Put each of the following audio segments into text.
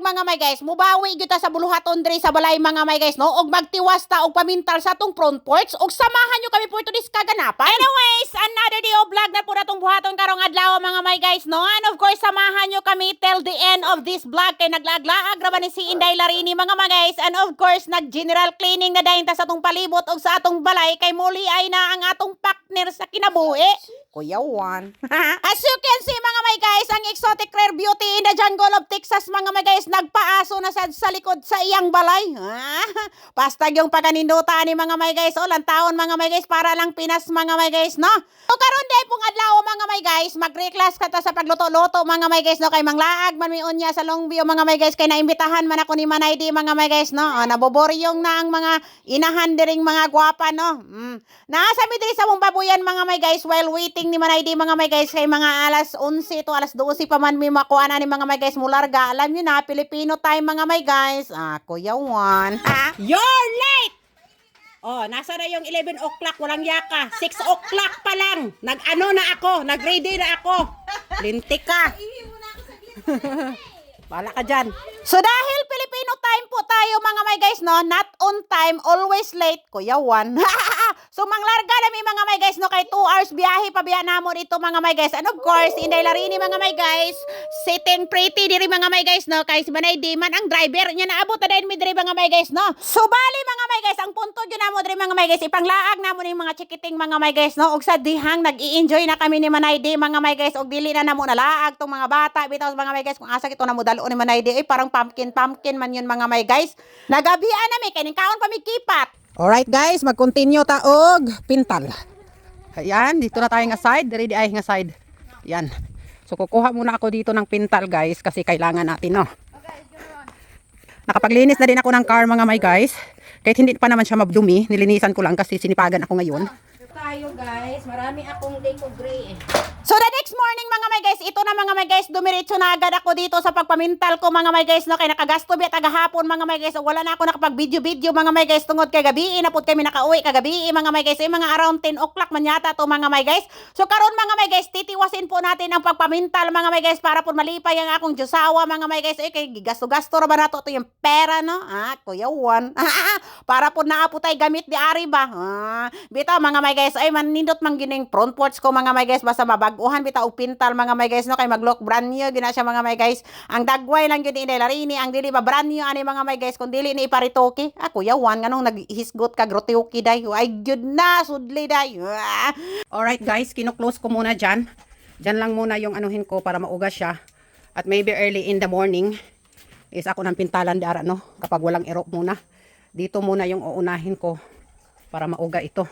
mga may guys, mubawi gyud ta sa buluhaton diri sa balay mga may guys, no? Og magtiwas ta og pamintal sa atong front porch og samahan nyo kami for today's kaganapan. Anyways, another day of vlog na po natong buhaton karong adlaw mga may guys, no? And of course, samahan nyo kami till the end of this vlog kay naglaag-laag ra ni si Inday Larini mga mga guys. And of course, nag-general cleaning na dayon ta sa atong palibot og sa atong balay kay muli ay na ang atong partner sa kinabuhi. Kuya Juan. As you can see mga may guys, ang exotic rare beauty in the jungle of Texas mga may guys, nagpaaso na sa likod sa iyang balay. Pastag yung paganinduta ni mga may guys. O lantaon mga may guys, para lang Pinas mga may guys, no? So karon day pong adlaw mga may guys, mag-reclass ka ta sa pagluto-luto mga may guys, no? Kay manglaag man mi unya sa Longview mga may guys, kay naimbitahan man ako ni Manay Di mga may guys, no? Naboboryong na ang mga inahan diring mga gwapa, no? Nasa mi diri sa mong babuyan mga may guys while waiting ni Manay Di mga may guys, kay mga alas 11 to alas 12 pa man mi makuha na ni mga may guys mularga. Alam niyo na, Filipino time mga may guys. Kuya Juan. You're late! Oh, nasa na yung 11 o'clock, walang yaka. 6 o'clock pa lang. Nag-ano na ako, nag-ready na ako. Lintik ka. Bala ka dyan. So dahil Filipino time po tayo mga may guys, no? Not on time, always late. Kuya Juan. So manglarga na mi mga may guys, no? Kay 2 hours biyahe pa biya namo dito mga may guys. And of course, Inday Larini mga may guys, sitting pretty diri mga may guys, no? Kay si Manay Di man ang driver niya, naabot na din mi diri mga may guys, no? So bali mga may guys, ang punto gyud namo diri mga may guys, ipanglaag namo ning mga chikiting mga may guys, no? Og sa dihang nag-i-enjoy na kami ni Manay Di mga may guys, og dili na namo nalaag tong mga bata bitaw mga may guys, kung asa kito namo dalo ni Manay Di, ay parang pumpkin man yun mga may guys. Nagabian na mi kay ning kaon pa mi kipat. Alright guys, mag-continue ta og pintal. Ayan, dito na tayo nga side, diri di ay nga side. Ayan. So kukuha muna ako dito ng pintal guys kasi kailangan natin, no. Nakapaglinis na din ako ng car mga may guys. Kahit hindi pa naman siya mabdumi, nilinisan ko lang kasi sinipagan ako ngayon. Tayo guys, marami akong deco gray eh. So the next morning mga may guys, ito na mga may guys, dumiretso na agad ako dito sa pagpamintal ko mga may guys, no, kay nakagasto biya tagahapon mga may guys, wala na ako nakapag-video mga may guys tungod kay gabi, napud kami nakauwi kagabi mga may guys, mga around 10 o'clock man yata to mga may guys. So karon mga may guys, titiwasin po natin ang pagpamintal mga may guys para po malipay ang akong Diyosawa mga may guys. Kay gigasto-gasto ra ba nato to yung pera, no? Kuya Juan. Para po naaputay gamit di ari ba? Bitaw mga may guys, ay manindot man gining front porch ko mga may guys, basta mabaguhan bitaw og pintal mga may guys, no, kay mag-look brand new gina siya mga may guys. Ang dagway lang gyud ni Inday Larini, ang dili ba brand new ani mga may guys, kun dili ni iparitoki. Kuya Juan nganong naghisgot ka groteuki day. Ay gyud na sudli day. Alright guys, kino-close ko muna diyan. Diyan lang muna yung anuhin ko para maugas siya. At maybe early in the morning is ako ng pintalan dara, no, kapag walang erop muna. Dito muna yung uunahin ko para mauga ito.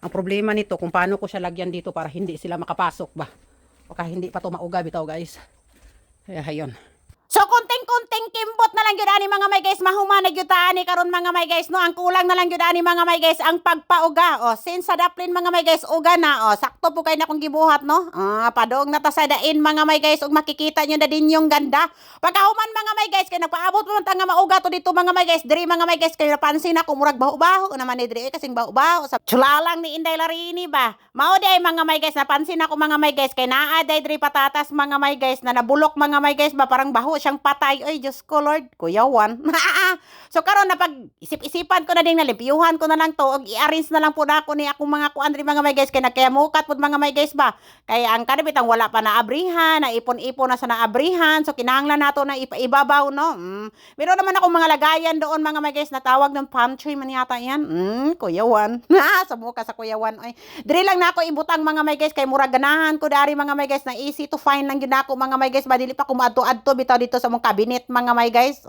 Ang problema nito kung paano ko siya lagyan dito para hindi sila makapasok ba. O kaya hindi pa to mauga bitaw guys. Ayun. So kunting-kunting kimbot na lang gyud ani mga may guys, mahumana gyud ta ani karon mga may guys, no. Ang kulang na lang gyud ani mga may guys ang pagpauga. Since sa daplin mga may guys uga na, sakto po kay na kong gibuhat, no. Padong na ta sa dain mga may guys, ug makikita nyo na din yung ganda. Pagkahuman mga may guys, kay nagpaabot mo ta nga mauga to dito mga may guys, diri mga may guys, kay napansin ako murag baho-baho naman ni diri kasing baho-baho sa tsulalang ni Inday Larini ba. Mao day mga may guys, napansin ako mga may guys, kay naa day diri patatas mga may guys na nabulok mga may guys ba, parang baho siyang patay. Ay Diyos ko Lord, Kuya Juan. So karon na pag isip-isipan ko na din, nalimpyuhan ko na lang to og i-arrange na lang po na ako ni akong mga kuan diri mga may guys, kay nakayamukat pud mga may guys ba. Kay ang kanabitang wala pa na abrihan, na ipon-ipon na sa naabrihan, so kinahanglan nato na ibabaw, no. Meron naman akong mga lagayan doon mga may guys, na tawag ng pantry man yata yan. Kuya Juan. Sa muka sa Kuya Juan. Ay, diri lang na ako ibutang mga may guys, kay murag ganahan ko dari mga may guys, na easy to find lang gyud ako mga may guys ba, dili pa ko maadto-adto bitaw dito sa mong cabinet mga may guys.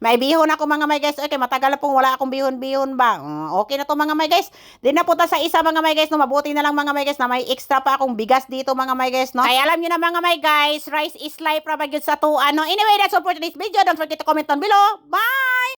May bihon ako mga may guys. Okay, matagal na pong wala akong bihon-bihon ba. Okay na to mga may guys. Di na punta sa isa mga may guys, no. Mabuti na lang mga may guys na may extra pa akong bigas dito mga may guys, no. Kaya alam nyo na mga may guys, rice is life ra ba gyud sa tuan, no. Anyway, that's all for today's video. Don't forget to comment down below. Bye!